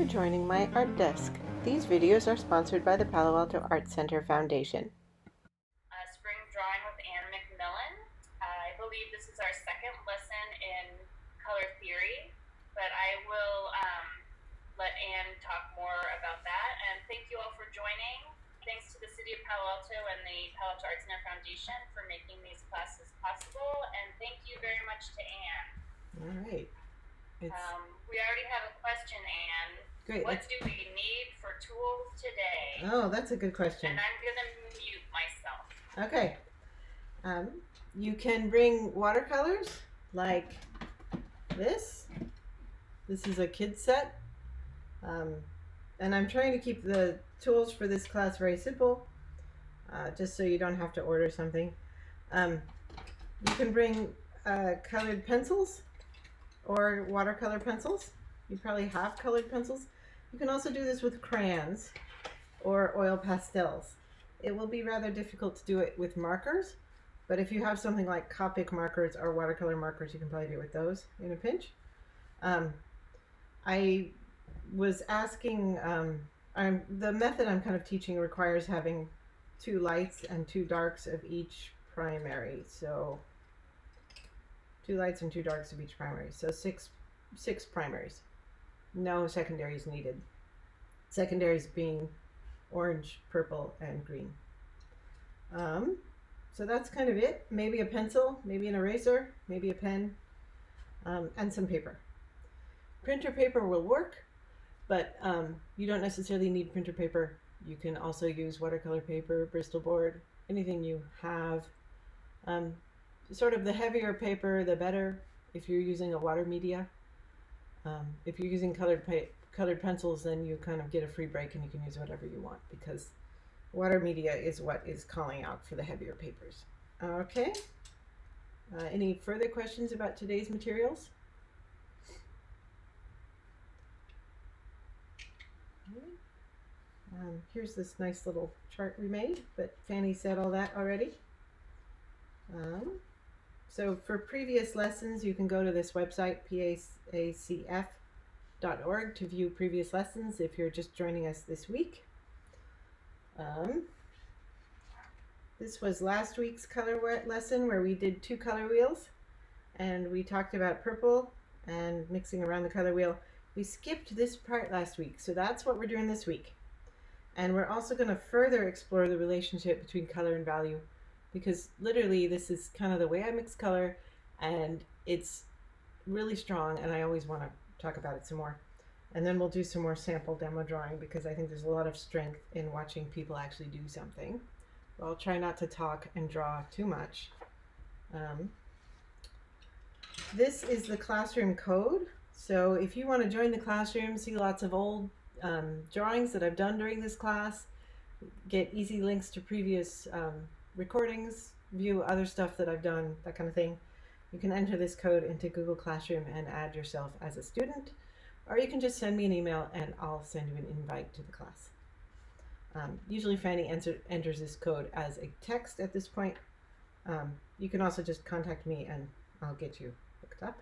for joining my art desk. These videos are sponsored by the Palo Alto Art Center Foundation. Spring Drawing with Ann McMillan. I believe this is our second lesson in color theory, but I will let Ann talk more about that. And thank you all for joining. Thanks to the City of Palo Alto and the Palo Alto Art Center Foundation for making these classes possible. And thank you very much to Ann. All right. We already have a question, Ann. Great. What do we need for tools today? Oh, that's a good question. And I'm going to mute myself. Okay. You can bring watercolors like this. This is a kid's set. And I'm trying to keep the tools for this class very simple, just so you don't have to order something. You can bring colored pencils or watercolor pencils. You probably have colored pencils. You can also do this with crayons or oil pastels. It will be rather difficult to do it with markers, but if you have something like Copic markers or watercolor markers, you can probably do it with those in a pinch. I was asking, the method I'm kind of teaching requires having 2 lights and 2 darks of each primary. So 2 lights and 2 darks of each primary. So six primaries. No secondaries needed. Secondaries being orange, purple, and green. So that's kind of it. Maybe a pencil, maybe an eraser, maybe a pen, and some paper. Printer paper will work, but you don't necessarily need printer paper. You can also use watercolor paper, Bristol board, anything you have. Sort of the heavier paper, the better if you're using a water media. If you're using colored pencils, then you kind of get a free break and you can use whatever you want, because water media is what is calling out for the heavier papers. Okay. Any further questions about today's materials? Here's this nice little chart we made, but Fanny said all that already. So for previous lessons, you can go to this website, pacf.org, to view previous lessons if you're just joining us this week. This was last week's color lesson where we did 2 color wheels, and we talked about purple and mixing around the color wheel. We skipped this part last week, so that's what we're doing this week. And we're also going to further explore the relationship between color and value, because literally this is kind of the way I mix color, and it's really strong, and I always want to talk about it some more. And then we'll do some more sample demo drawing, because I think there's a lot of strength in watching people actually do something. I'll try not to talk and draw too much. This is the classroom code. So if you want to join the classroom, see lots of old drawings that I've done during this class, get easy links to previous recordings, view other stuff that I've done, that kind of thing, you can enter this code into Google Classroom and add yourself as a student, or you can just send me an email and I'll send you an invite to the class. Usually Fanny enters this code as a text at this point. You can also just contact me and I'll get you hooked up.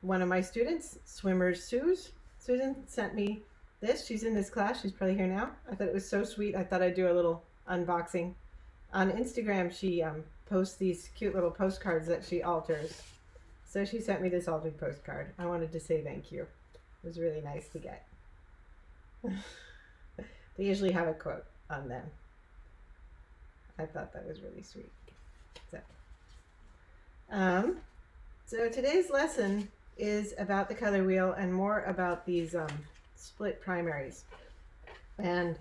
One of my students, Swimmer Susan, sent me this. She's in this class. She's probably here now. I thought it was so sweet. I thought I'd do a little unboxing. On Instagram, she posts these cute little postcards that she alters. So she sent me this altered postcard. I wanted to say thank you. It was really nice to get. They usually have a quote on them. I thought that was really sweet. So today's lesson is about the color wheel and more about these split primaries and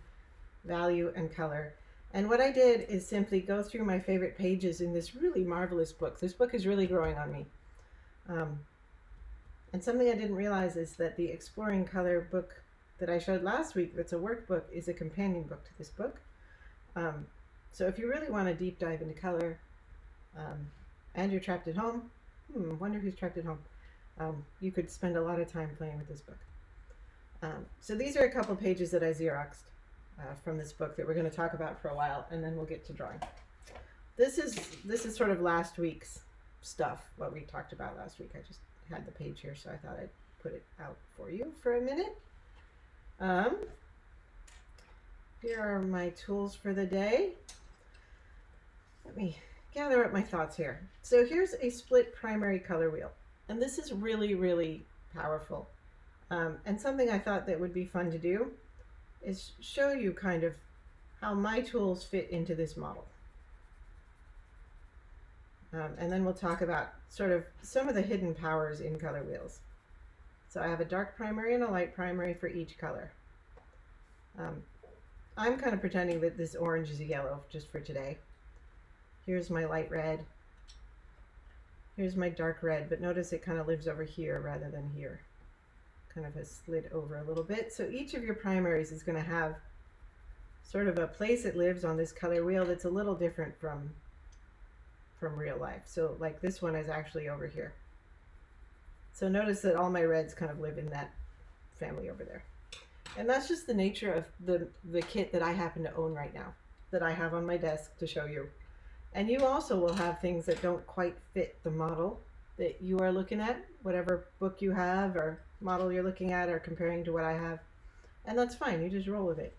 value and color. And what I did is simply go through my favorite pages in this really marvelous book. This book is really growing on me. And something I didn't realize is that the Exploring Color book that I showed last week, that's a workbook, is a companion book to this book. So if you really want to deep dive into color and you're trapped at home, wonder who's trapped at home, you could spend a lot of time playing with this book. So these are a couple pages that I Xeroxed from this book that we're going to talk about for a while, and then we'll get to drawing. This is sort of last week's stuff, what we talked about last week. I just had the page here, so I thought I'd put it out for you for a minute. Um, Here are my tools for the day. Let me gather up my thoughts here. So here's a split primary color wheel. And this is really, really powerful. And something I thought that would be fun to do is show you kind of how my tools fit into this model. And then we'll talk about sort of some of the hidden powers in color wheels. So I have a dark primary and a light primary for each color. I'm kind of pretending that this orange is a yellow just for today. Here's my light red. Here's my dark red, but notice it kind of lives over here rather than here. Kind of has slid over a little bit. So each of your primaries is going to have sort of a place it lives on this color wheel that's a little different from real life. So like this one is actually over here. So notice that all my reds kind of live in that family over there. And that's just the nature of the kit that I happen to own right now, that I have on my desk to show you. And you also will have things that don't quite fit the model that you are looking at, whatever book you have or model you're looking at or comparing to what I have. And that's fine, you just roll with it.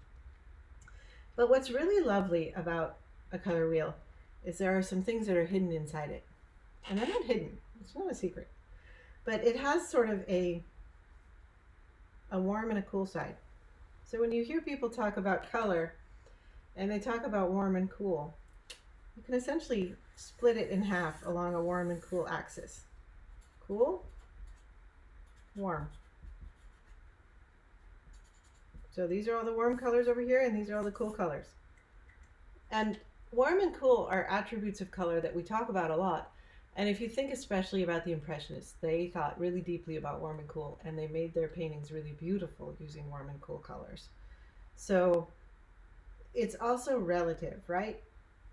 But what's really lovely about a color wheel is there are some things that are hidden inside it. And they're not hidden, it's not a secret. But it has sort of a warm and a cool side. So when you hear people talk about color and they talk about warm and cool, you can essentially split it in half along a warm and cool axis. Cool, warm. So these are all the warm colors over here, and these are all the cool colors. And warm and cool are attributes of color that we talk about a lot. And if you think especially about the Impressionists, they thought really deeply about warm and cool, and they made their paintings really beautiful using warm and cool colors. So it's also relative, right?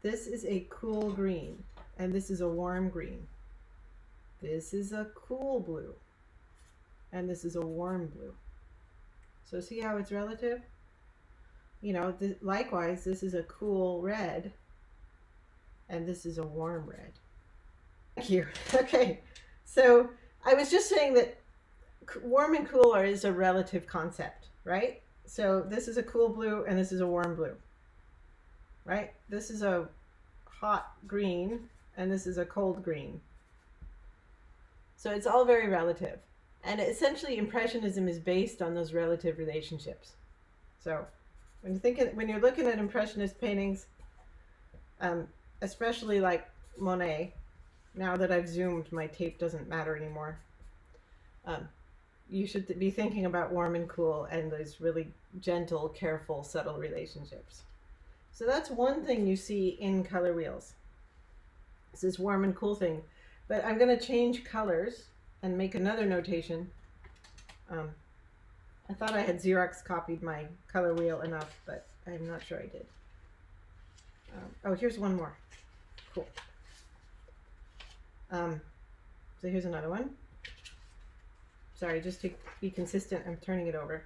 This is a cool green, and this is a warm green. This is a cool blue, and this is a warm blue. So see how it's relative? You know, likewise, this is a cool red, and this is a warm red. Thank you. Okay, so I was just saying that warm and cool is a relative concept, right? So this is a cool blue and this is a warm blue, right? This is a hot green and this is a cold green. So it's all very relative. And essentially Impressionism is based on those relative relationships. So when you're looking at Impressionist paintings, especially like Monet, now that I've zoomed, my tape doesn't matter anymore. You should be thinking about warm and cool and those really gentle, careful, subtle relationships. So that's one thing you see in color wheels. It's this warm and cool thing. But I'm going to change colors and make another notation. I thought I had Xerox copied my color wheel enough, but I'm not sure I did. Oh, here's one more. Cool. So here's another one. Sorry, just to be consistent, I'm turning it over.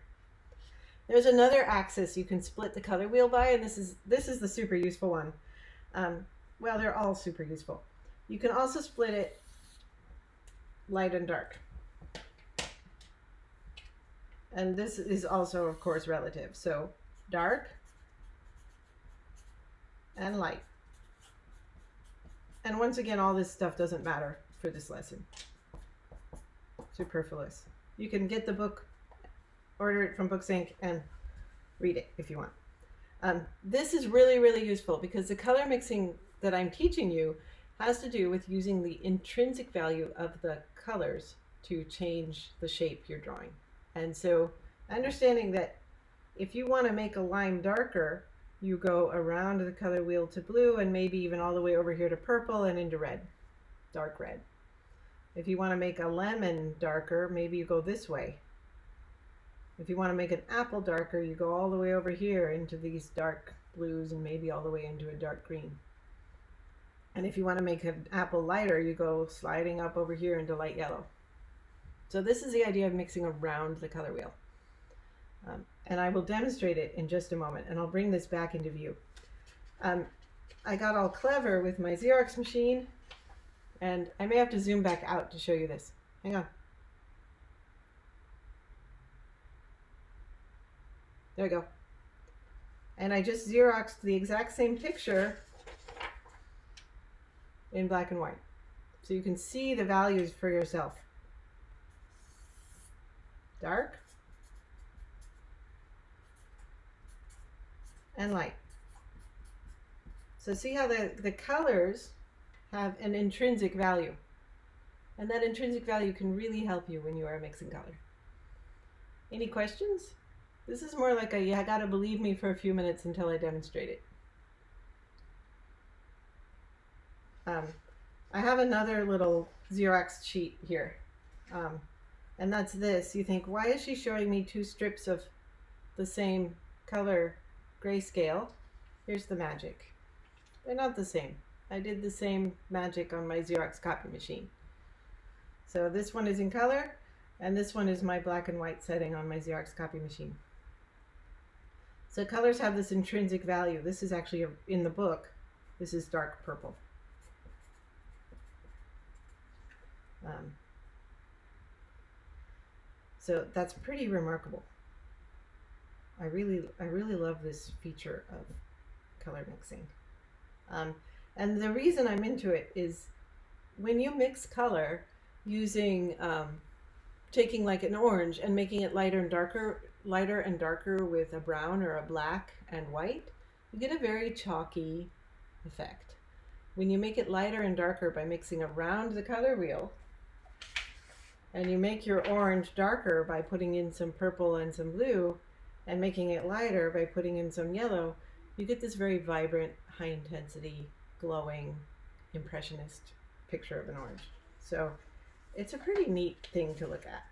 There's another axis you can split the color wheel by, and this is the super useful one. Well, they're all super useful. You can also split it light and dark. And this is also, of course, relative. So dark and light. And once again, all this stuff doesn't matter for this lesson. Superfluous. You can get the book, order it from Books Inc. and read it if you want. This is really, really useful because the color mixing that I'm teaching you has to do with using the intrinsic value of the colors to change the shape you're drawing. And so understanding that if you want to make a lime darker, you go around the color wheel to blue and maybe even all the way over here to purple and into red, dark red. If you want to make a lemon darker, maybe you go this way. If you want to make an apple darker, you go all the way over here into these dark blues and maybe all the way into a dark green. And if you want to make an apple lighter, you go sliding up over here into light yellow. So this is the idea of mixing around the color wheel. And I will demonstrate it in just a moment, and I'll bring this back into view. I got all clever with my Xerox machine, and I may have to zoom back out to show you this. Hang on. There you go. And I just Xeroxed the exact same picture in black and white. So you can see the values for yourself. Dark and light. So see how the colors have an intrinsic value. And that intrinsic value can really help you when you are mixing color. Any questions? This is more like a, you gotta believe me for a few minutes until I demonstrate it. I have another little Xerox sheet here. And that's this. You think, why is she showing me two strips of the same color grayscale? Here's the magic. They're not the same. I did the same magic on my Xerox copy machine. So this one is in color, and this one is my black and white setting on my Xerox copy machine. So colors have this intrinsic value. This is actually in the book. This is dark purple. So that's pretty remarkable. I really love this feature of color mixing. And the reason I'm into it is when you mix color using taking like an orange and making it lighter and darker with a brown or a black and white, you get a very chalky effect. When you make it lighter and darker by mixing around the color wheel, and you make your orange darker by putting in some purple and some blue, and making it lighter by putting in some yellow, you get this very vibrant, high intensity, glowing, impressionist picture of an orange. So it's a pretty neat thing to look at.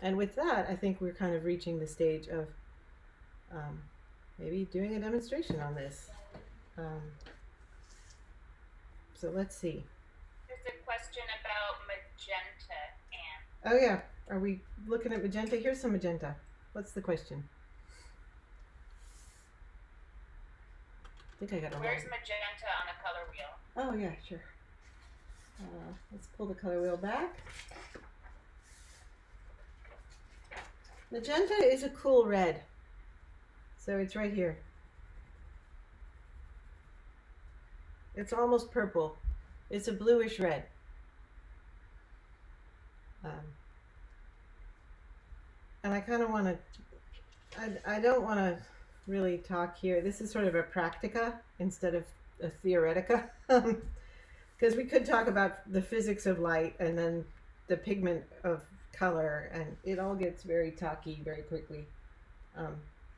And with that, I think we're kind of reaching the stage of maybe doing a demonstration on this. So let's see. There's a question about magenta, Anne. Oh yeah, are we looking at magenta? Here's some magenta. What's the question? I think I got a Where's magenta on a color wheel? Oh yeah, sure. Let's pull the color wheel back. Magenta is a cool red. So it's right here. It's almost purple. It's a bluish red. And I kind of want to, I don't want to really talk here. This is sort of a practica instead of a theoretica. Because we could talk about the physics of light and then the pigment of color, and it all gets very talky very quickly.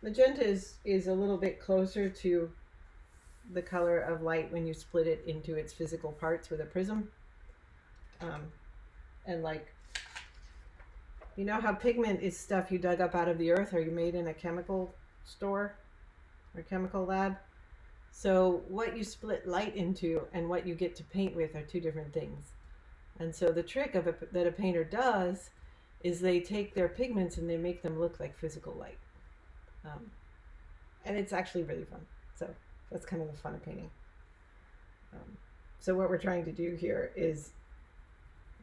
Magenta is a little bit closer to the color of light when you split it into its physical parts with a prism. And like, you know how pigment is stuff you dug up out of the earth or you made in a chemical store or chemical lab? So what you split light into and what you get to paint with are two different things. And so the trick of that a painter does is they take their pigments and they make them look like physical light. And it's actually really fun. So that's kind of the fun of painting. So what we're trying to do here is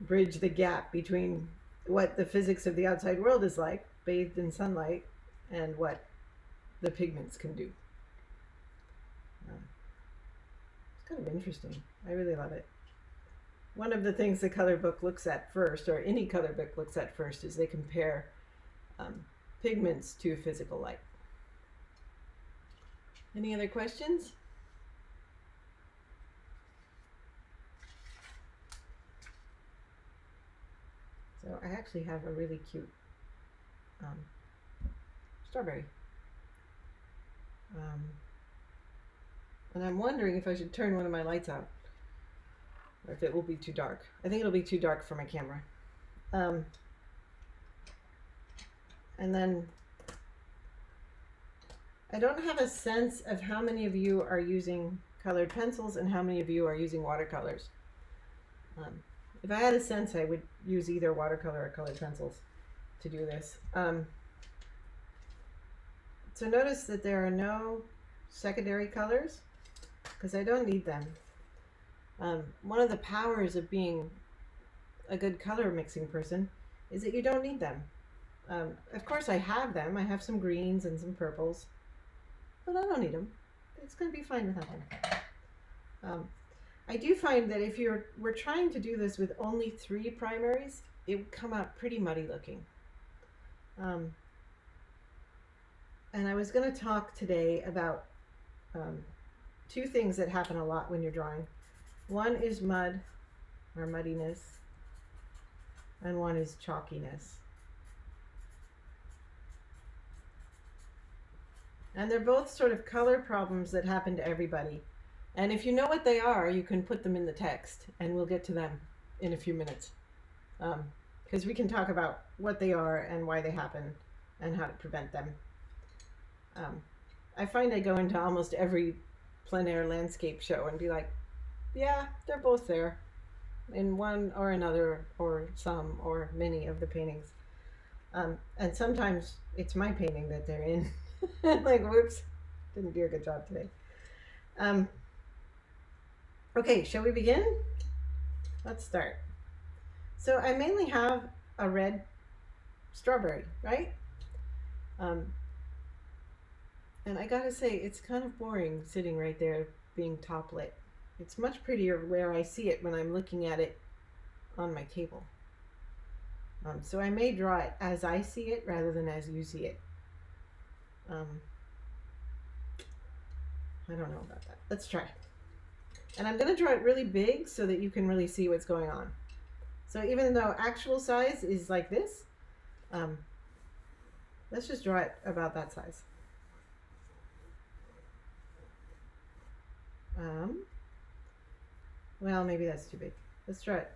bridge the gap between what the physics of the outside world is like, bathed in sunlight, and what the pigments can do. It's kind of interesting. I really love it. One of the things the color book looks at first, or any color book looks at first, is they compare pigments to physical light. Any other questions? So I actually have a really cute strawberry. And I'm wondering if I should turn one of my lights out, or if it will be too dark. I think it'll be too dark for my camera. And then I don't have a sense of how many of you are using colored pencils and how many of you are using watercolors. If I had a sense, I would use either watercolor or colored pencils to do this. So notice that there are no secondary colors, because I don't need them. One of the powers of being a good color mixing person is that you don't need them. Of course, I have them. I have some greens and some purples, but I don't need them. It's going to be fine without them. I do find that if we're trying to do this with only 3 primaries, it would come out pretty muddy looking. And I was going to talk today about 2 things that happen a lot when you're drawing. One is mud or muddiness, and one is chalkiness. And they're both sort of color problems that happen to everybody. And if you know what they are, you can put them in the text, and we'll get to them in a few minutes. Because we can talk about what they are and why they happen and how to prevent them. I find I go into almost every plein air landscape show and be like, yeah, they're both there in one or another or some or many of the paintings. And sometimes it's my painting that they're in. Like, whoops, didn't do a good job today. Okay, shall we begin? Let's start. So I mainly have a red strawberry, right? And I gotta say, it's kind of boring sitting right there being top lit. It's much prettier where I see it when I'm looking at it on my table. So I may draw it as I see it rather than as you see it. I don't know about that. Let's try. And I'm going to draw it really big so that you can really see what's going on. So even though actual size is like this, let's just draw it about that size. Well, maybe that's too big. Let's try it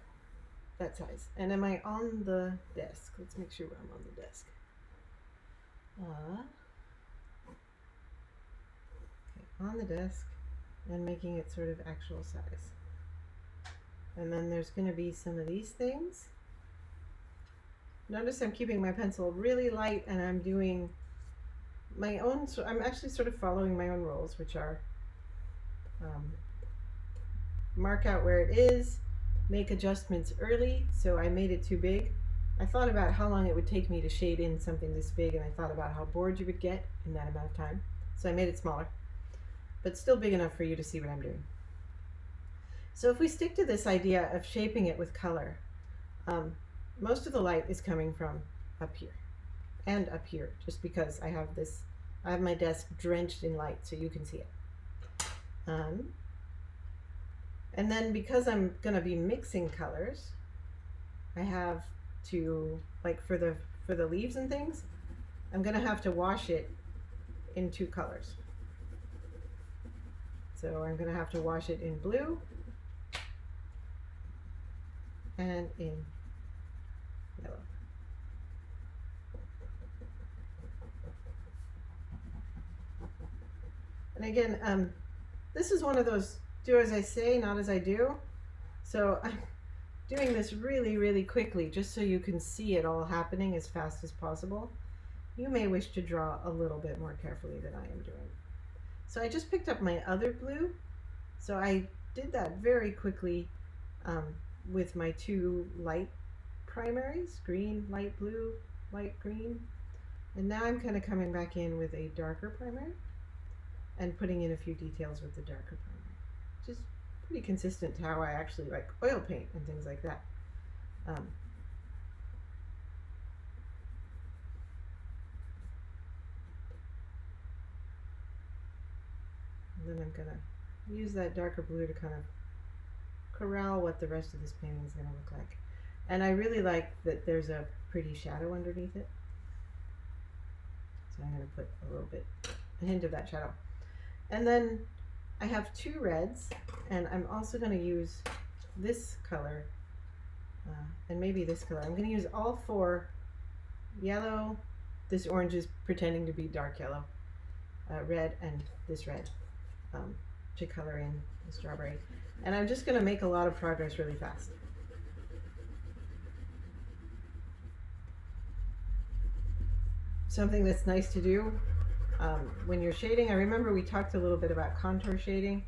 that size. And am I on the desk? Let's make sure I'm on the desk. Okay, on the desk and making it sort of actual size. And then there's going to be some of these things. Notice I'm keeping my pencil really light and I'm doing my own, so I'm actually sort of following my own rules, which are mark out where it is, make adjustments early. So I made it too big. I thought about how long it would take me to shade in something this big, and I thought about how bored you would get in that amount of time. So I made it smaller, but still big enough for you to see what I'm doing. So if we stick to this idea of shaping it with color, most of the light is coming from up here and up here, just because I have my desk drenched in light so you can see it. And then because I'm going to be mixing colors, I have to, like for the leaves and things, I'm going to have to wash it in 2 colors. So I'm going to have to wash it in blue and in yellow. And again, this is one of those do as I say, not as I do. So I'm doing this really, really quickly just so you can see it all happening as fast as possible. You may wish to draw a little bit more carefully than I am doing. So I just picked up my other blue. So I did that very quickly with my 2 light primaries, green, light blue, light green. And now I'm kind of coming back in with a darker primary and putting in a few details with the darker primary. Which is pretty consistent to how I actually like oil paint and things like that. And then I'm gonna use that darker blue to kind of corral what the rest of this painting is gonna look like. And I really like that there's a pretty shadow underneath it. So I'm gonna put a hint of that shadow. And then I have 2 reds, and I'm also going to use this color and maybe this color. I'm going to use all 4 yellow, this orange is pretending to be dark yellow, red, and this red to color in the strawberry. And I'm just going to make a lot of progress really fast. Something that's nice to do when you're shading, I remember we talked a little bit about contour shading,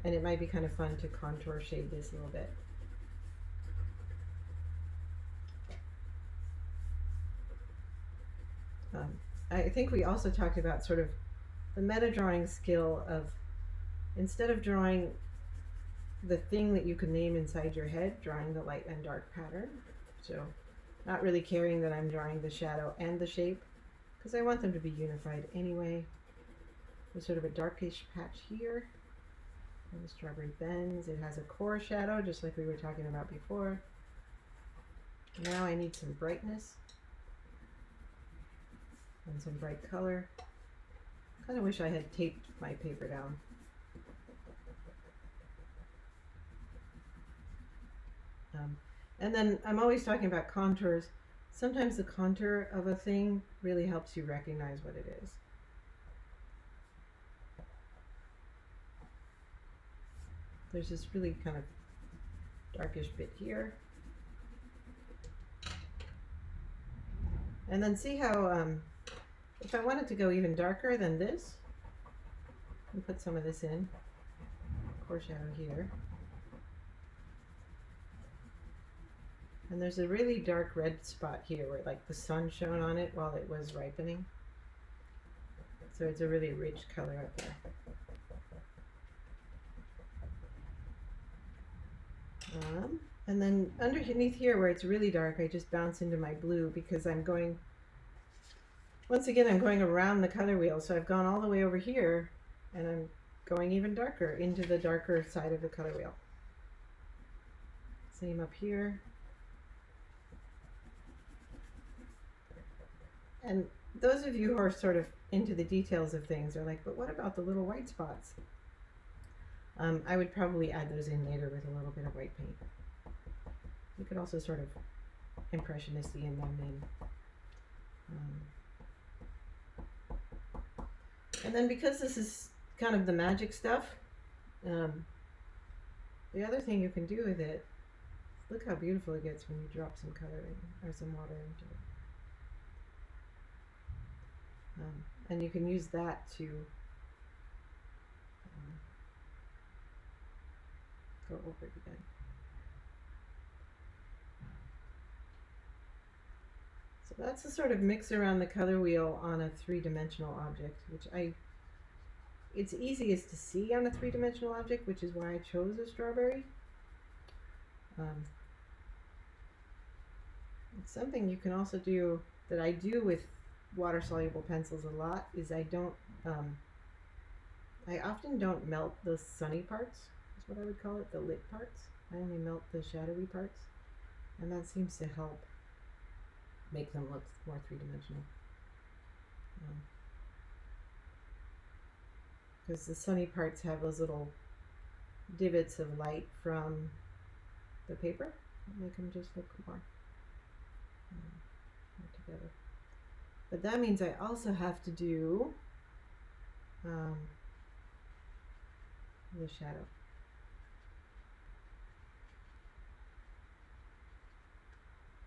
and it might be kind of fun to contour shade this a little bit. I think we also talked about sort of the meta drawing skill of, instead of drawing the thing that you can name inside your head, drawing the light and dark pattern. So not really caring that I'm drawing the shadow and the shape, because I want them to be unified anyway. There's sort of a darkish patch here. And the strawberry bends. It has a core shadow, just like we were talking about before. Now I need some brightness and some bright color. Kind of wish I had taped my paper down. And then I'm always talking about contours. Sometimes the contour of a thing really helps you recognize what it is. There's this really kind of darkish bit here. And then see how, if I wanted to go even darker than this, and put some of this in, core shadow here. And there's a really dark red spot here where like the sun shone on it while it was ripening. So it's a really rich color up there. And then underneath here where it's really dark, I just bounce into my blue because I'm going, once again, I'm going around the color wheel. So I've gone all the way over here and I'm going even darker into the darker side of the color wheel. Same up here. And those of you who are sort of into the details of things are like, but what about the little white spots? I would probably add those in later with a little bit of white paint. You could also sort of impressionisty in them in. And then because this is kind of the magic stuff, the other thing you can do with it, look how beautiful it gets when you drop some color in, or some water into it. And you can use that to go over it again. So that's a sort of mix around the color wheel on a three-dimensional object, which it's easiest to see on a three-dimensional object, which is why I chose a strawberry. It's something you can also do, that I do with water-soluble pencils a lot, is I often don't melt the sunny parts, is what I would call it, the lit parts. I only melt the shadowy parts, and that seems to help make them look more three-dimensional. Because the sunny parts have those little divots of light from the paper that make them just look more together. But that means I also have to do the shadow.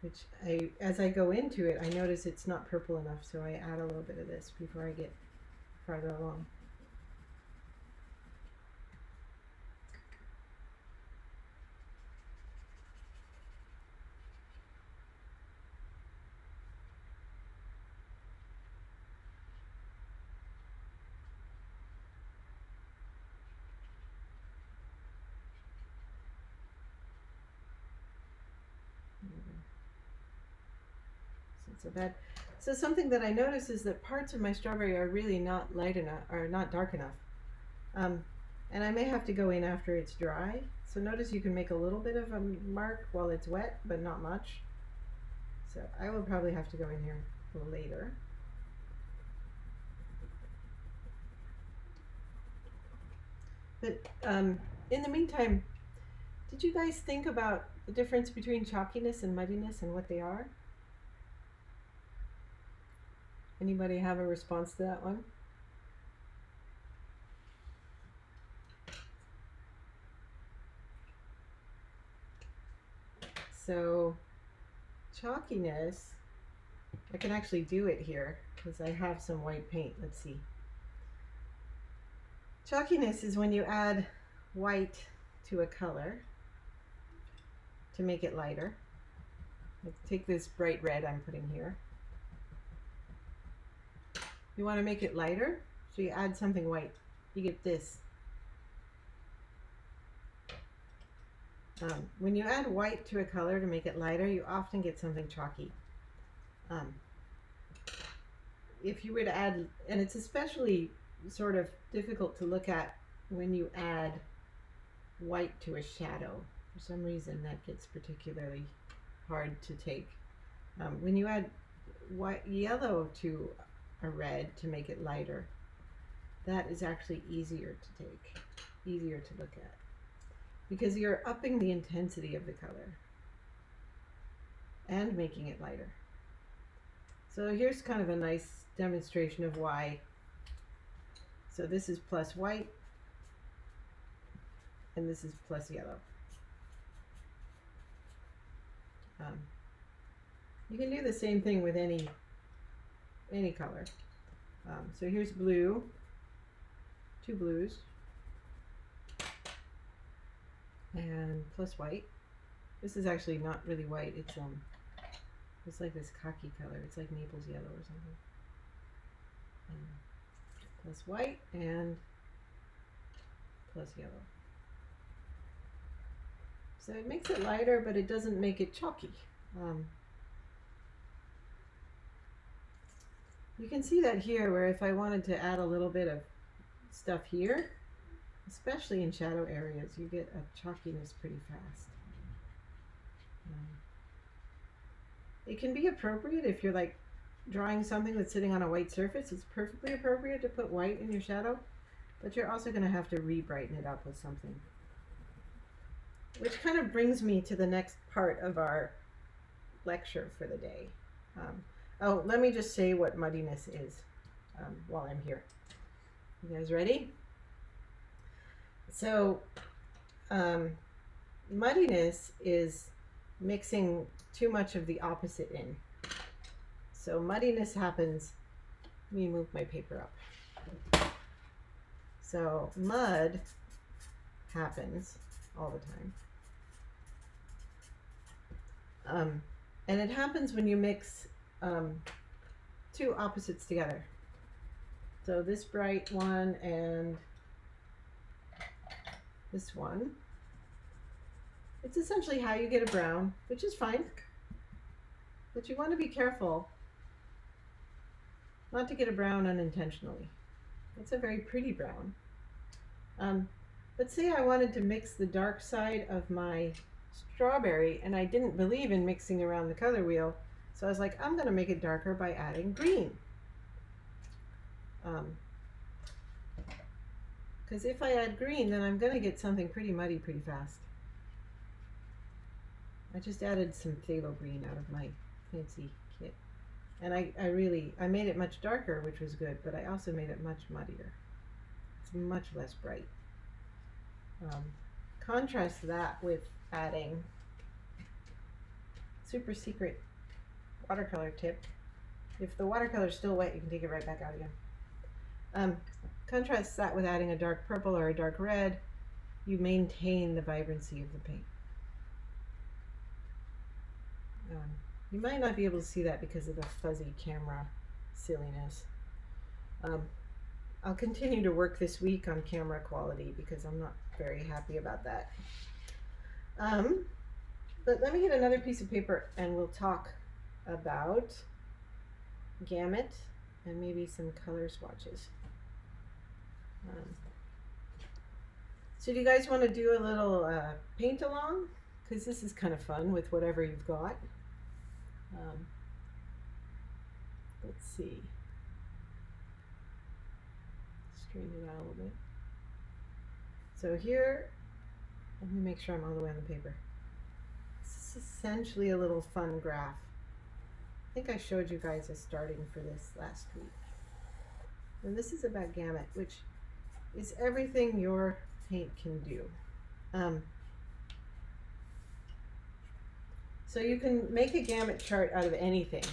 Which as I go into it, I notice it's not purple enough, so I add a little bit of this before I get farther along. So bad. So something that I notice is that parts of my strawberry are really not light enough, or not dark enough. And I may have to go in after it's dry. So notice you can make a little bit of a mark while it's wet, but not much. So I will probably have to go in here later. But in the meantime, did you guys think about the difference between chalkiness and muddiness and what they are? Anybody have a response to that one? So chalkiness, I can actually do it here because I have some white paint. Let's see. Chalkiness is when you add white to a color to make it lighter. Let's take this bright red I'm putting here. You want to make it lighter, so you add something white. You get this. When you add white to a color to make it lighter, you often get something chalky. If you were to add, and it's especially sort of difficult to look at when you add white to a shadow. For some reason that gets particularly hard to take. When you add yellow to a red to make it lighter, that is actually easier to take, easier to look at, because you're upping the intensity of the color and making it lighter. So here's kind of a nice demonstration of why. So this is plus white, and this is plus yellow. You can do the same thing with any color. So here's blue, two blues, and plus white. This is actually not really white. It's like this khaki color. It's like Naples yellow or something. Plus white and plus yellow. So it makes it lighter, but it doesn't make it chalky. You can see that here, where if I wanted to add a little bit of stuff here, especially in shadow areas, you get a chalkiness pretty fast. It can be appropriate if you're like drawing something that's sitting on a white surface. It's perfectly appropriate to put white in your shadow, but you're also going to have to re-brighten it up with something. Which kind of brings me to the next part of our lecture for the day. Oh, let me just say what muddiness is while I'm here. You guys ready? So, muddiness is mixing too much of the opposite in. So muddiness happens, let me move my paper up. So mud happens all the time. And it happens when you mix two opposites together. So this bright one and this one. It's essentially how you get a brown, which is fine. But you want to be careful not to get a brown unintentionally. It's a very pretty brown. But say I wanted to mix the dark side of my strawberry, and I didn't believe in mixing around the color wheel, so I was like, I'm going to make it darker by adding green. Because if I add green, then I'm going to get something pretty muddy pretty fast. I just added some phthalo green out of my fancy kit. And I made it much darker, which was good, but I also made it much muddier. It's much less bright. Contrast that with adding super secret watercolor tip. If the watercolor is still wet, you can take it right back out again. Contrast that with adding a dark purple or a dark red. You maintain the vibrancy of the paint. You might not be able to see that because of the fuzzy camera silliness. I'll continue to work this week on camera quality because I'm not very happy about that. But let me get another piece of paper and we'll talk about gamut and maybe some color swatches. So do you guys want to do a little paint along? Because this is kind of fun with whatever you've got. Let's see. Straighten it out a little bit. So here, let me make sure I'm all the way on the paper. This is essentially a little fun graph. I think I showed you guys a starting for this last week. And this is about gamut, which is everything your paint can do. So you can make a gamut chart out of anything.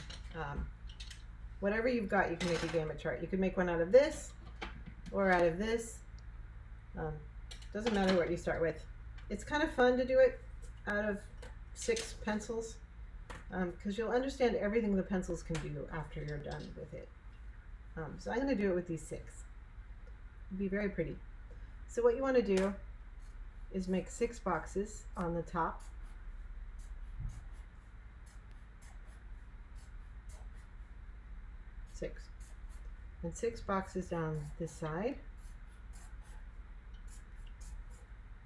Whatever you've got, you can make a gamut chart. You can make one out of this or out of this. Doesn't matter what you start with. It's kind of fun to do it out of 6 pencils because you'll understand everything the pencils can do after you're done with it. So I'm going to do it with these 6. It'll be very pretty. So what you want to do is make 6 boxes on the top. And 6 boxes down this side.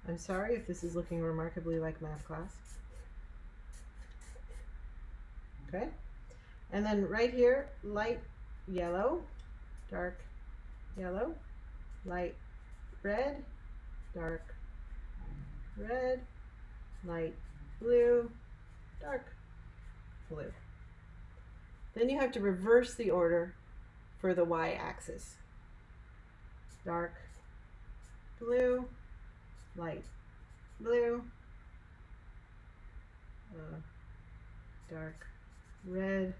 I'm sorry if this is looking remarkably like math class. Okay, and then right here, light yellow, dark yellow, light red, dark red, light blue, dark blue. Then you have to reverse the order for the y-axis. Dark blue, light blue, dark red,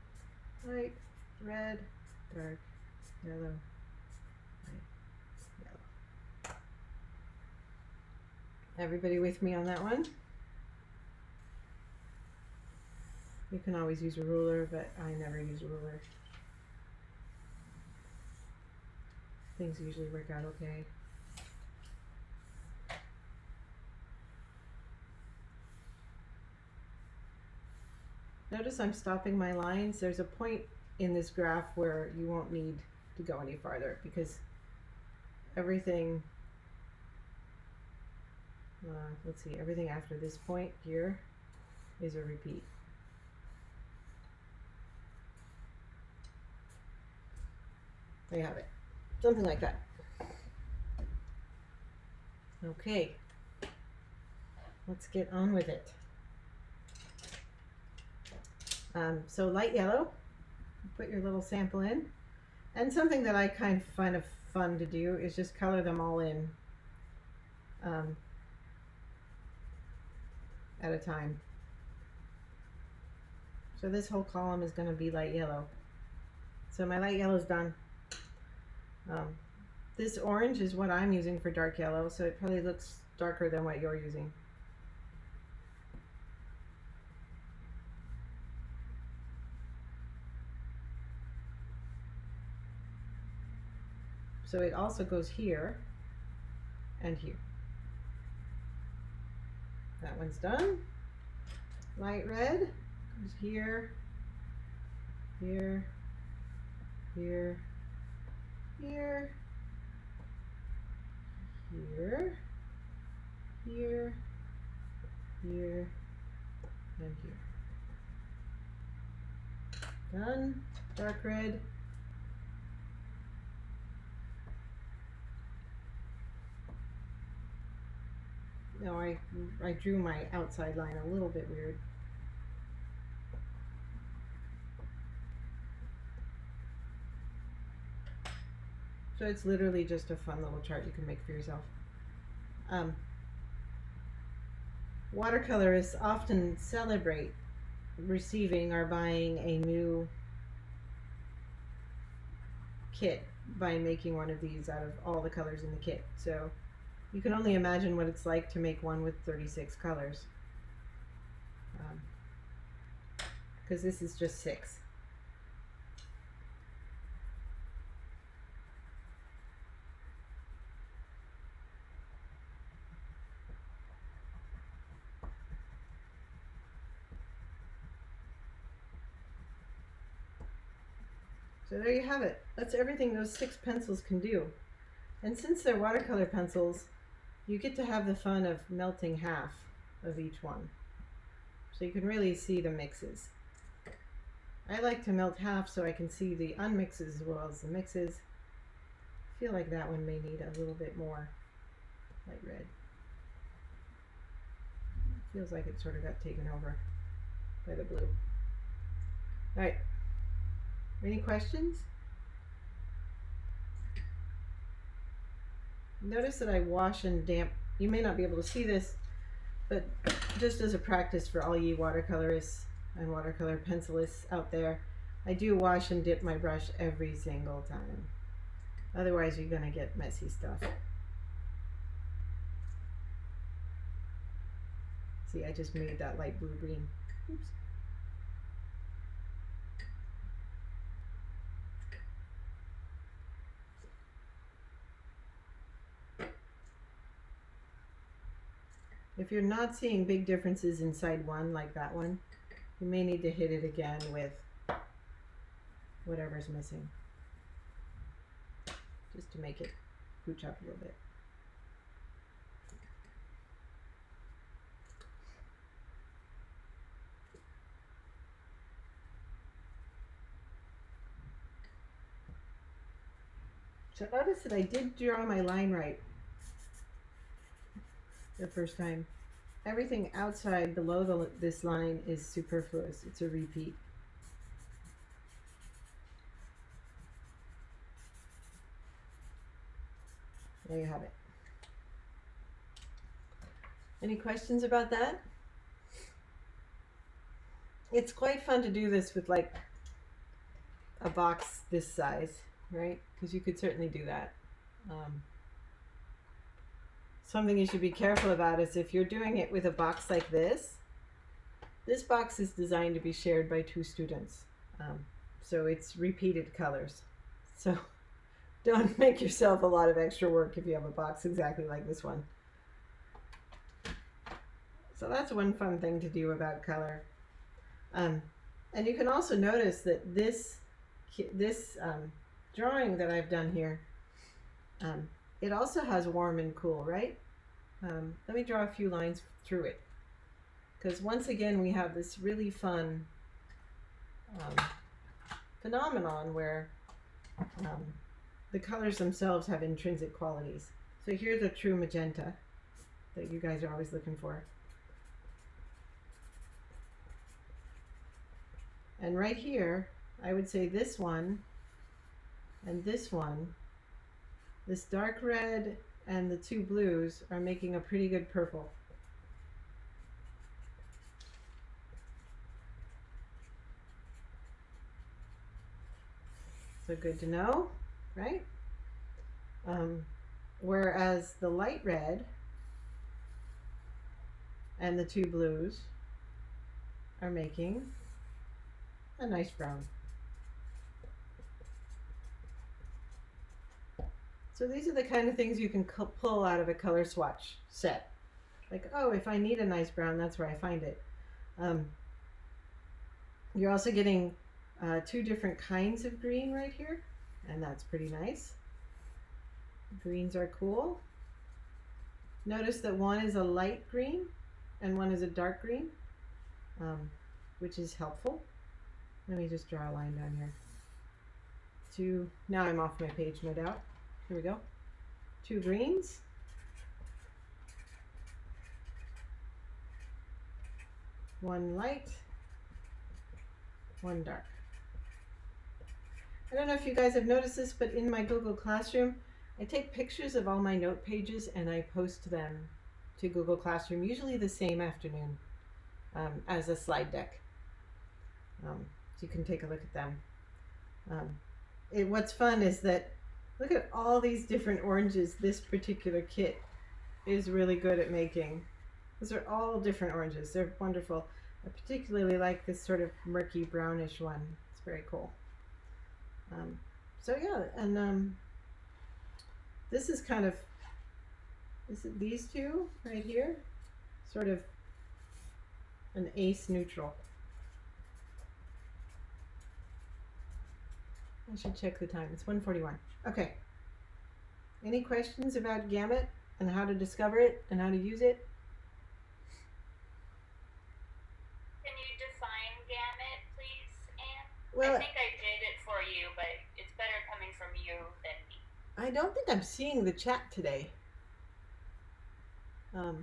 light red, dark yellow, light yellow. Everybody with me on that one? You can always use a ruler, but I never use a ruler. Things usually work out okay. Notice I'm stopping my lines. There's a point in this graph where you won't need to go any farther because everything, let's see, everything after this point here is a repeat. There you have it. Something like that. Okay, let's get on with it. So light yellow, put your little sample in. And something that I kind of find of fun to do is just color them all in at a time. So this whole column is going to be light yellow. So my light yellow is done. This orange is what I'm using for dark yellow, so it probably looks darker than what you're using. So it also goes here and here. That one's done. Light red goes here, here, here, here, here, here, here, and here. Done. Dark red. No, I drew my outside line a little bit weird. So it's literally just a fun little chart you can make for yourself. Watercolorists often celebrate receiving or buying a new kit by making one of these out of all the colors in the kit. So you can only imagine what it's like to make one with 36 colors. Because this is just 6. So there you have it. That's everything those 6 pencils can do. And since they're watercolor pencils, you get to have the fun of melting half of each one. So you can really see the mixes. I like to melt half so I can see the unmixes as well as the mixes. I feel like that one may need a little bit more light red. Feels like it sort of got taken over by the blue. All right. Any questions? Notice that I wash and damp. You may not be able to see this, but just as a practice for all ye watercolorists and watercolor pencilists out there, I do wash and dip my brush every single time. Otherwise you're going to get messy stuff. See, I just made that light blue green. Oops. If you're not seeing big differences inside one, like that one, you may need to hit it again with whatever's missing, just to make it pooch up a little bit. So notice that I did draw my line right the first time. Everything outside below this line is superfluous. It's a repeat. There you have it. Any questions about that? It's quite fun to do this with like a box this size, right? Because you could certainly do that. Something you should be careful about is if you're doing it with a box like this box is designed to be shared by 2 students. So it's repeated colors. So don't make yourself a lot of extra work if you have a box exactly like this one. So that's one fun thing to do about color. And you can also notice that this drawing that I've done here, it also has warm and cool, right? Let me draw a few lines through it. Because once again, we have this really fun phenomenon where the colors themselves have intrinsic qualities. So here's a true magenta that you guys are always looking for. And right here, I would say this one and this one, this dark red and the 2 blues are making a pretty good purple. So good to know, right? Whereas the light red and the 2 blues are making a nice brown. So these are the kind of things you can pull out of a color swatch set. Like, oh, if I need a nice brown, that's where I find it. You're also getting 2 different kinds of green right here, and that's pretty nice. Greens are cool. Notice that one is a light green and one is a dark green, which is helpful. Let me just draw a line down here. Now I'm off my page, no doubt. Here we go. 2 greens. 1 light, 1 dark. I don't know if you guys have noticed this, but in my Google Classroom, I take pictures of all my note pages and I post them to Google Classroom, usually the same afternoon, as a slide deck. So you can take a look at them. What's fun is that, look at all these different oranges this particular kit is really good at making. Those are all different oranges. They're wonderful. I particularly like this sort of murky brownish one. It's very cool. So yeah, and this is kind of, these 2 right here, sort of an ace neutral. I should check the time. It's 1:41. Okay. Any questions about gamut and how to discover it and how to use it? Can you define gamut, please, Anne? Well, I think I did it for you, but it's better coming from you than me. I don't think I'm seeing the chat today. Let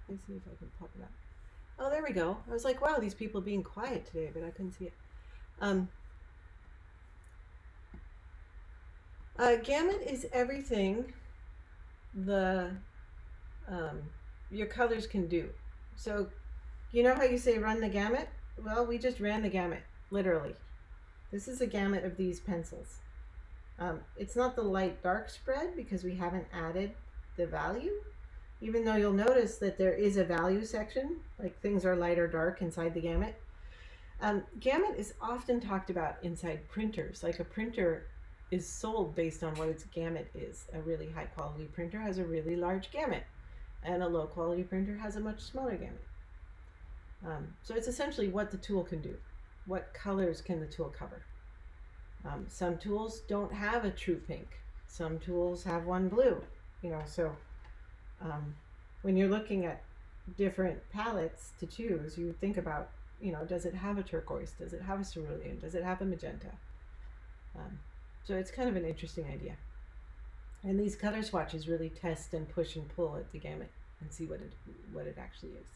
me see if I can pop it up. Oh, there we go. I was like, wow, these people are being quiet today, but I couldn't see it. Gamut is everything your colors can do. So you know how you say run the gamut? Well, we just ran the gamut, literally. This is a gamut of these pencils. It's not the light dark spread because we haven't added the value, even though you'll notice that there is a value section, like things are light or dark inside the gamut. Gamut is often talked about inside printers, like a printer is sold based on what its gamut is. A really high quality printer has a really large gamut, and a low quality printer has a much smaller gamut. So it's essentially what the tool can do. What colors can the tool cover? Some tools don't have a true pink. Some tools have one blue. So when you're looking at different palettes to choose, you think about, does it have a turquoise? Does it have a cerulean? Does it have a magenta? So it's kind of an interesting idea. And these color swatches really test and push and pull at the gamut and see what it actually is.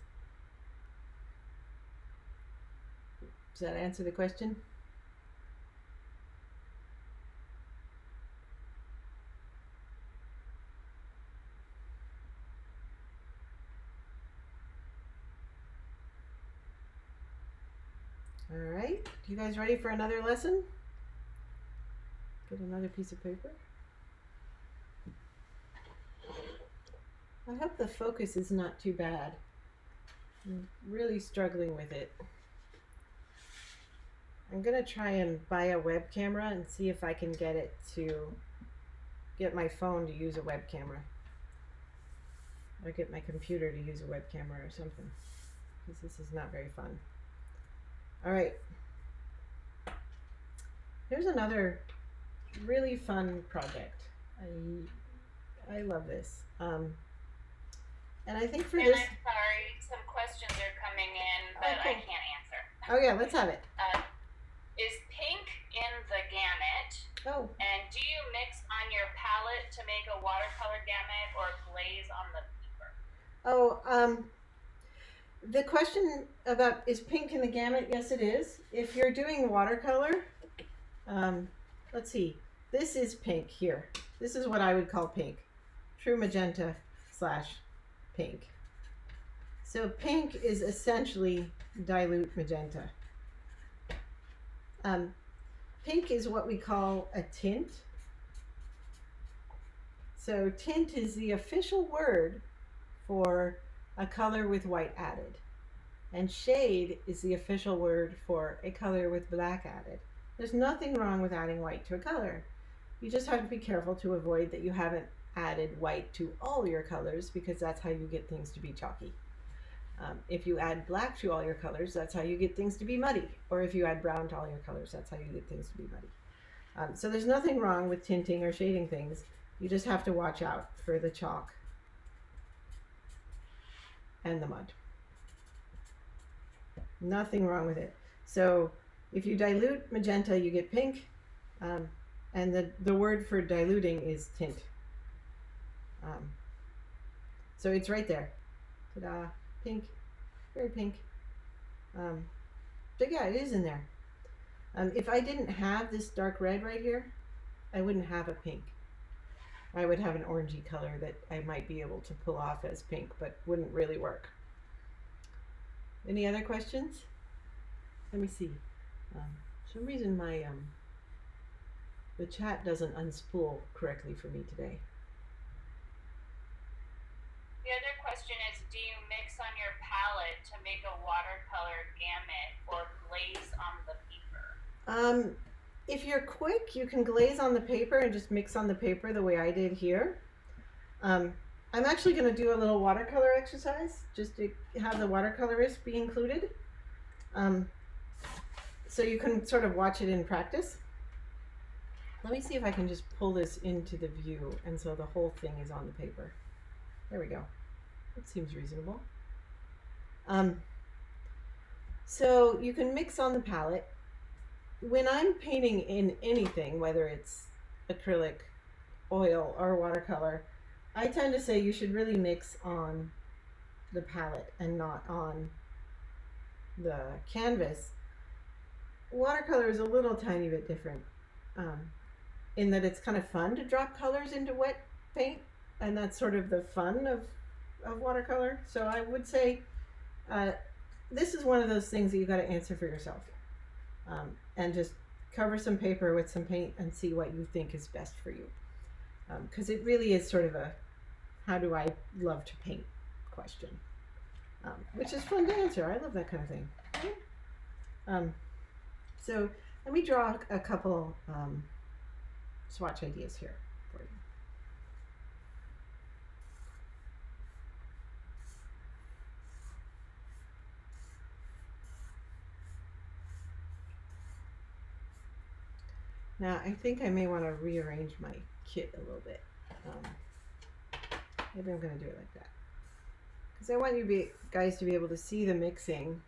Does that answer the question? All right, you guys ready for another lesson? Get another piece of paper. I hope the focus is not too bad. I'm really struggling with it. I'm gonna try and buy a web camera and see if I can get my phone to use a web camera. Or get my computer to use a web camera or something, because this is not very fun. All right, here's another really fun project. I love this. And I think for and this... I'm sorry, some questions are coming in that I can't answer. Oh yeah, let's have it. Is pink in the gamut? Oh. And do you mix on your palette to make a watercolor gamut or glaze on the paper? Oh, the question about is pink in the gamut? Yes, it is. If you're doing watercolor, let's see. This is pink here. This is what I would call pink. True magenta / pink. So pink is essentially dilute magenta. Pink is what we call a tint. So tint is the official word for a color with white added. And shade is the official word for a color with black added. There's nothing wrong with adding white to a color. You just have to be careful to avoid that you haven't added white to all your colors, because that's how you get things to be chalky. If you add black to all your colors, that's how you get things to be muddy. Or if you add brown to all your colors, that's how you get things to be muddy. So there's nothing wrong with tinting or shading things. You just have to watch out for the chalk and the mud. Nothing wrong with it. So if you dilute magenta, you get pink. And the word for diluting is tint. So it's right there. Ta-da. Pink, very pink. So yeah, it is in there. If I didn't have this dark red right here, I wouldn't have a pink. I would have an orangey color that I might be able to pull off as pink, but wouldn't really work. Any other questions? Let me see. For some reason my the chat doesn't unspool correctly for me today. The other question is, do you mix on your palette to make a watercolor gamut or glaze on the paper? If you're quick, you can glaze on the paper and just mix on the paper the way I did here. I'm actually going to do a little watercolor exercise just to have the watercolorist be included. So you can sort of watch it in practice. Let me see if I can just pull this into the view, and so the whole thing is on the paper. There we go. That seems reasonable. So you can mix on the palette. When I'm painting in anything, whether it's acrylic, oil, or watercolor, I tend to say you should really mix on the palette and not on the canvas. Watercolor is a little tiny bit different in that it's kind of fun to drop colors into wet paint, and that's sort of the fun of watercolor. So I would say this is one of those things that you got to answer for yourself, and just cover some paper with some paint and see what you think is best for you, because it really is sort of a how do I love to paint question, which is fun to answer. I love that kind of thing. So let me draw a couple swatch ideas here for you. Now I think I may want to rearrange my kit a little bit. Maybe I'm going to do it like that, because I want you guys to be able to see the mixing,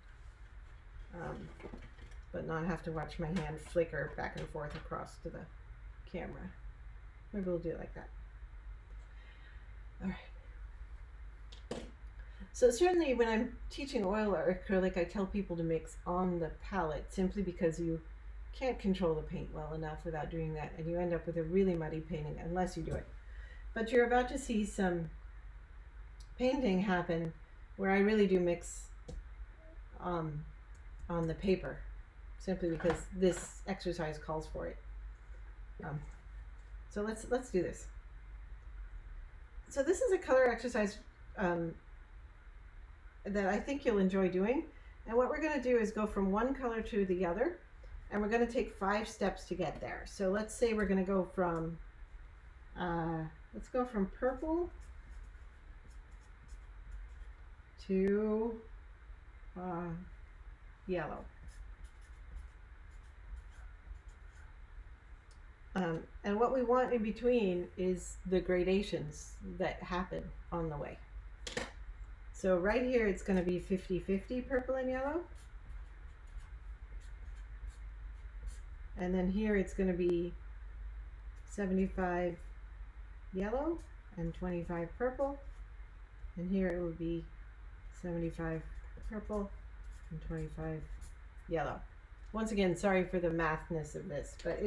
but not have to watch my hand flicker back and forth across to the camera. Maybe we'll do it like that. All right. So certainly when I'm teaching oil or acrylic, I tell people to mix on the palette, simply because you can't control the paint well enough without doing that, and you end up with a really muddy painting unless you do it. But you're about to see some painting happen where I really do mix on the paper, simply because this exercise calls for it. So let's do this. So this is a color exercise that I think you'll enjoy doing. And what we're going to do is go from one color to the other, and we're going to take 5 steps to get there. So let's say we're going to go from let's go from purple to yellow. And what we want in between is the gradations that happen on the way. So right here it's going to be 50-50 purple and yellow. And then here it's going to be 75 yellow and 25 purple. And here it would be 75 purple and 25 yellow. Once again, sorry for the mathness of this, but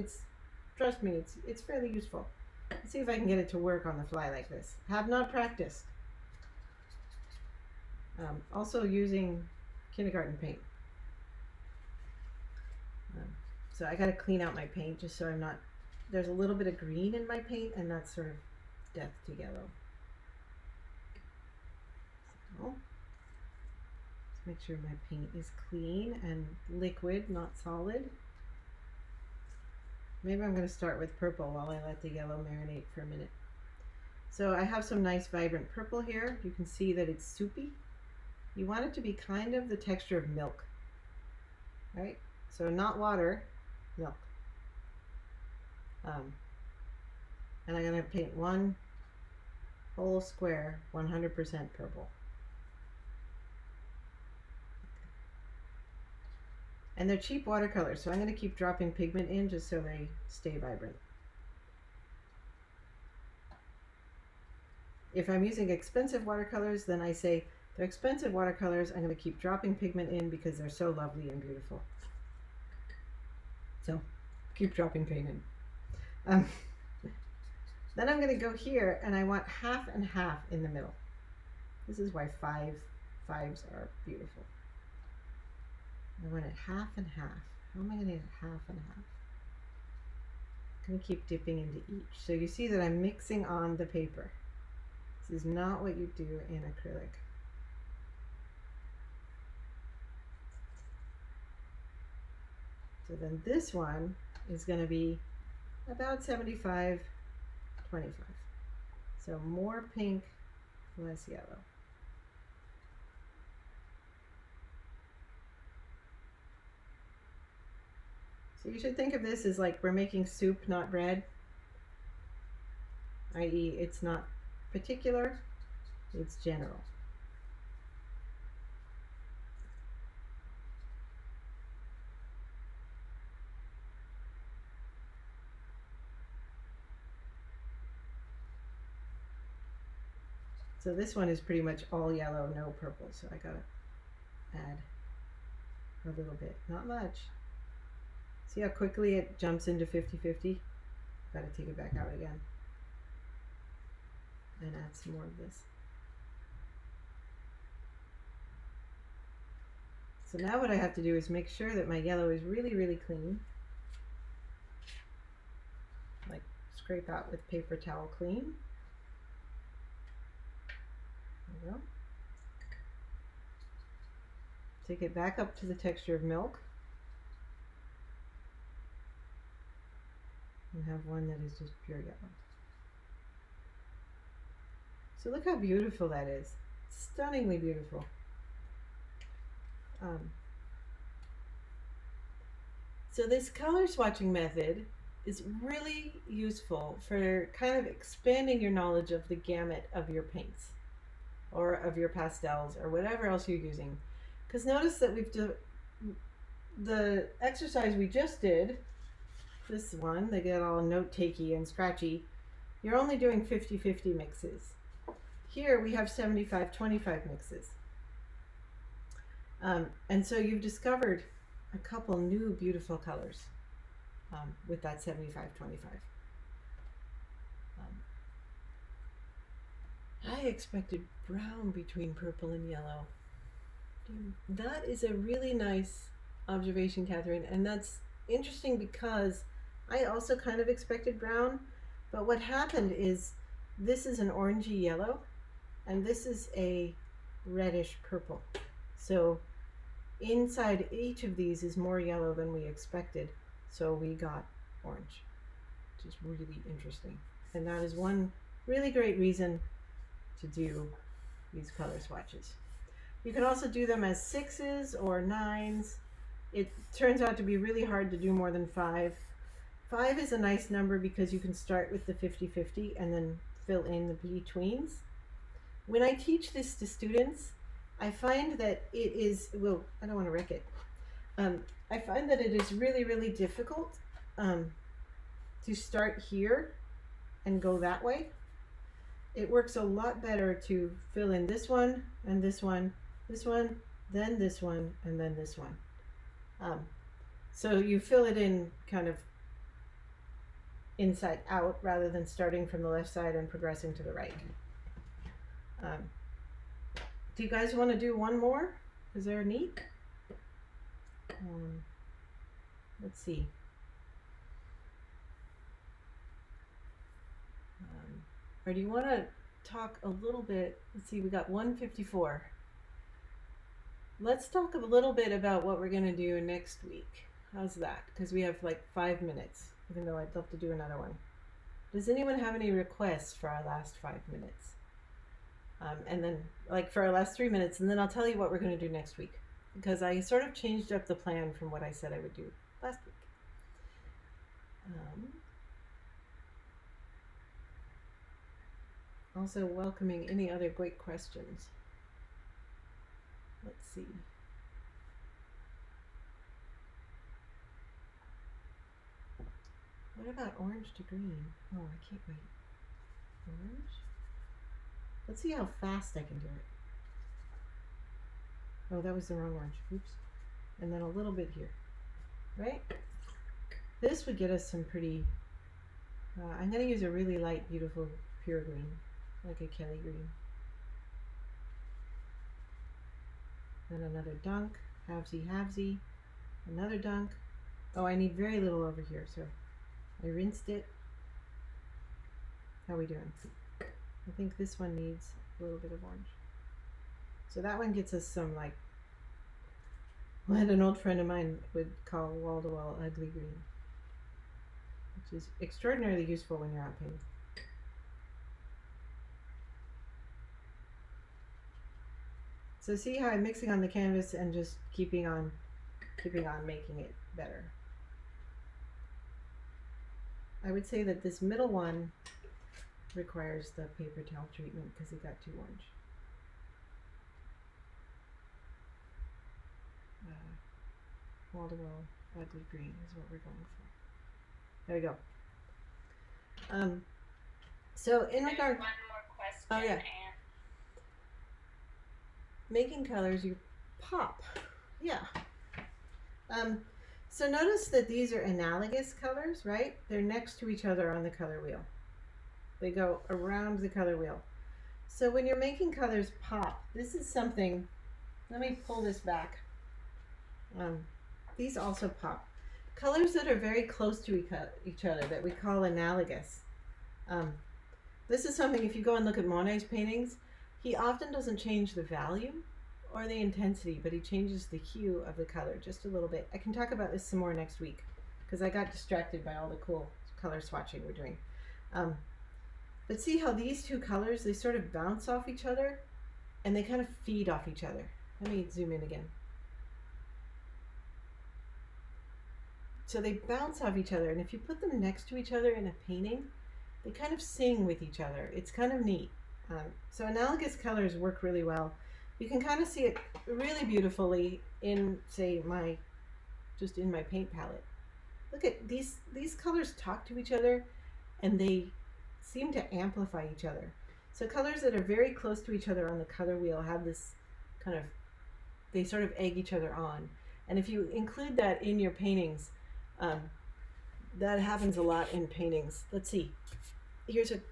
trust me, it's fairly useful. Let's see if I can get it to work on the fly like this. Have not practiced. Also using kindergarten paint. So I got to clean out my paint just so I'm not, there's a little bit of green in my paint, and that's sort of death to yellow. So let's make sure my paint is clean and liquid, not solid. Maybe I'm going to start with purple while I let the yellow marinate for a minute. So I have some nice vibrant purple here. You can see that it's soupy. You want it to be kind of the texture of milk, right? So not water, milk. And I'm going to paint one whole square 100% purple. And they're cheap watercolors, so I'm going to keep dropping pigment in just so they stay vibrant. If I'm using expensive watercolors, then I say they're expensive watercolors. I'm going to keep dropping pigment in because they're so lovely and beautiful. So keep dropping paint in. Then I'm going to go here, and I want half and half in the middle. This is why fives are beautiful. I want it half and half. How am I going to get half and half? I'm going to keep dipping into each. So you see that I'm mixing on the paper. This is not what you do in acrylic. So then this one is going to be about 75-25. So more pink, less yellow. So you should think of this as like we're making soup, not bread. I.e., it's not particular, it's general. So this one is pretty much all yellow, no purple, so I gotta add a little bit, not much. See how quickly it jumps into 50-50? Gotta take it back out again and add some more of this. So now what I have to do is make sure that my yellow is really, really clean. Like scrape out with paper towel clean. There we go. Take it back up to the texture of milk. and have one that is just pure yellow. So look how beautiful that is. Stunningly beautiful. So this color swatching method is really useful for kind of expanding your knowledge of the gamut of your paints or of your pastels or whatever else you're using. Because notice that the exercise we just did, this one, they get all note-takey and scratchy, you're only doing 50-50 mixes. Here we have 75-25 mixes. And so you've discovered a couple new beautiful colors with that 75-25. I expected brown between purple and yellow. That is a really nice observation, Catherine, and that's interesting because I also kind of expected brown, but what happened is this is an orangey yellow and this is a reddish purple. So inside each of these is more yellow than we expected, so we got orange, which is really interesting. And that is one really great reason to do these color swatches. You can also do them as 6s or 9s. It turns out to be really hard to do more than 5. 5 is a nice number because you can start with the 50-50 and then fill in the betweens. When I teach this to students, I find that it is, well, I don't want to wreck it. I find that it is really, really difficult to start here and go that way. It works a lot better to fill in this one and this one, then this one, and then this one. So you fill it in kind of inside out rather than starting from the left side and progressing to the right. Do you guys want to do one more? Is there a need? Let's see. Or do you want to talk a little bit? Let's see, we got 154. Let's talk a little bit about what we're going to do next week. How's that? Because we have like 5 minutes, even though I'd love to do another one. Does anyone have any requests for our last 5 minutes? And then, like, for our last 3 minutes, and then I'll tell you what we're going to do next week. Because I sort of changed up the plan from what I said I would do last week. Also welcoming any other great questions. Let's see. What about orange to green? Oh, I can't wait. Orange? Let's see how fast I can do it. Oh, that was the wrong orange. Oops. And then a little bit here. Right? This would get us some pretty... I'm going to use a really light, beautiful, pure green. Like a Kelly green. Then another dunk. Halvesy, halvesy. Another dunk. Oh, I need very little over here, so I rinsed it. How are we doing? I think this one needs a little bit of orange. So that one gets us some, like, what an old friend of mine would call wall-to-wall ugly green, which is extraordinarily useful when you're out painting. So see how I'm mixing on the canvas and just keeping on making it better. I would say that this middle one requires the paper towel treatment because it got too orange. Wall-to-wall ugly green is what we're going for. There we go. So in regard, one more question. oh yeah, And making colors, you pop. Yeah. So notice that these are analogous colors, right? They're next to each other on the color wheel. They go around the color wheel. So when you're making colors pop, this is something, let me pull this back. These also pop. Colors that are very close to each other that we call analogous. This is something, if you go and look at Monet's paintings, he often doesn't change the volume or the intensity, but he changes the hue of the color just a little bit. I can talk about this some more next week because I got distracted by all the cool color swatching we're doing. But see how these two colors, they sort of bounce off each other and they kind of feed off each other. Let me zoom in again. So they bounce off each other, and if you put them next to each other in a painting, they kind of sing with each other. It's kind of neat. So analogous colors work really well. You can kind of see it really beautifully in, say, just in my paint palette. Look at these colors talk to each other, and they seem to amplify each other. So colors that are very close to each other on the color wheel have this kind of, they sort of egg each other on. And if you include that in your paintings, that happens a lot in paintings. Let's see. Here's an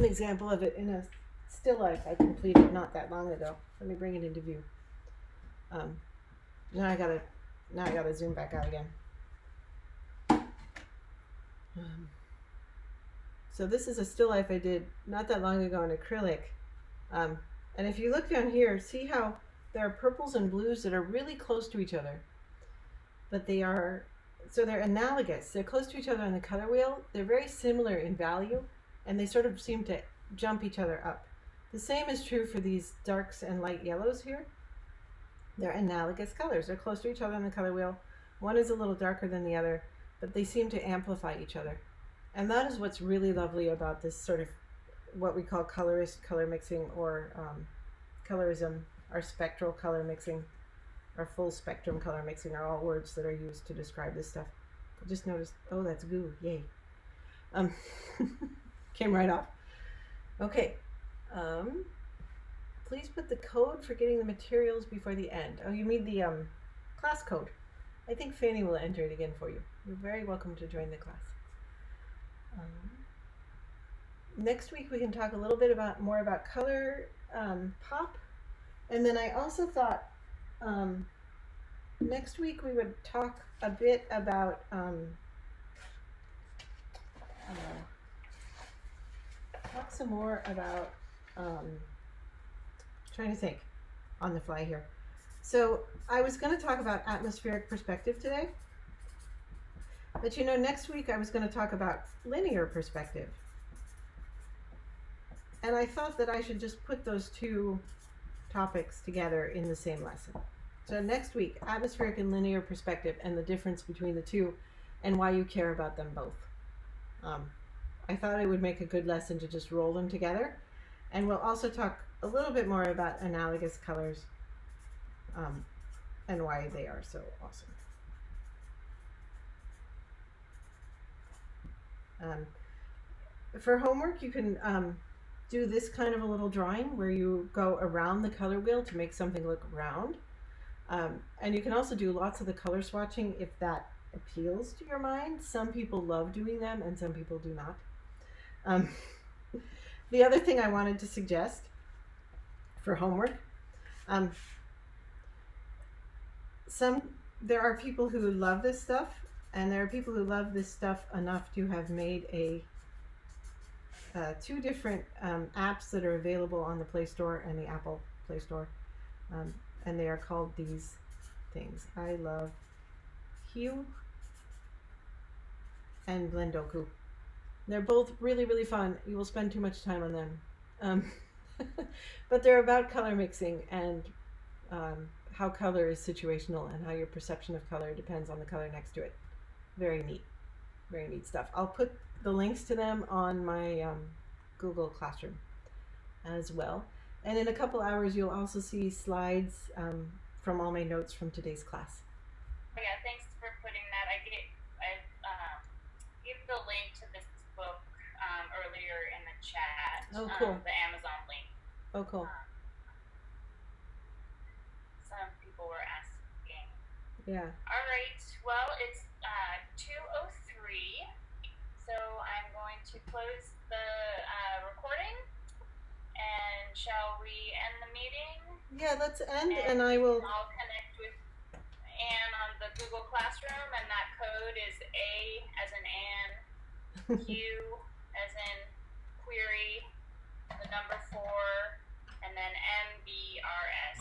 example of it in a still life I completed not that long ago. Let me bring it into view. Now I gotta zoom back out again. So this is a still life I did not that long ago in acrylic. And if you look down here, see how there are purples and blues that are really close to each other, but they're analogous. They're close to each other on the color wheel. They're very similar in value, and they sort of seem to jump each other up. The same is true for these darks and light yellows here. They're analogous colors. They're close to each other on the color wheel. One is a little darker than the other, but they seem to amplify each other. And that is what's really lovely about this sort of what we call colorist color mixing, or colorism, or spectral color mixing, or full spectrum color mixing are all words that are used to describe this stuff. I just noticed, oh, that's goo, yay. Came right off. Okay, please put the code for getting the materials before the end. Oh, you mean the class code. I think Fanny will enter it again for you. You're very welcome to join the class. Next week we can talk a little bit more about color pop, and then I also thought next week we would talk a bit about talk some more about trying to think on the fly here. So I was going to talk about atmospheric perspective today, but next week I was going to talk about linear perspective. And I thought that I should just put those two topics together in the same lesson. So next week, atmospheric and linear perspective and the difference between the two and why you care about them both. I thought it would make a good lesson to just roll them together. And we'll also talk a little bit more about analogous colors and why they are so awesome. For homework, you can do this kind of a little drawing where you go around the color wheel to make something look round. And you can also do lots of the color swatching if that appeals to your mind. Some people love doing them and some people do not. The other thing I wanted to suggest for homework, there are people who love this stuff, and there are people who love this stuff enough to have made two different apps that are available on the Play Store and the Apple Play Store, and they are called these things. I love Hue and Blendoku. They're both really, really fun. You will spend too much time on them. But they're about color mixing and how color is situational and how your perception of color depends on the color next to it. Very neat stuff. I'll put the links to them on my Google Classroom as well. And in a couple hours, you'll also see slides from all my notes from today's class. Yeah, thanks for putting that. I gave the link to this book earlier in the chat. Oh, cool. The Amazon link. Oh, cool. Some people were asking. Yeah. All right. Well, it's 2:03, so I'm going to close the recording. And shall we end the meeting? Yeah, let's end, and I'll connect with Ann on the Google Classroom, and that code is A as in Ann, Q as in query, the number 4, and then MBRS.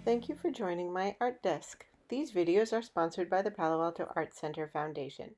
Thank you for joining my art desk. These videos are sponsored by the Palo Alto Art Center Foundation.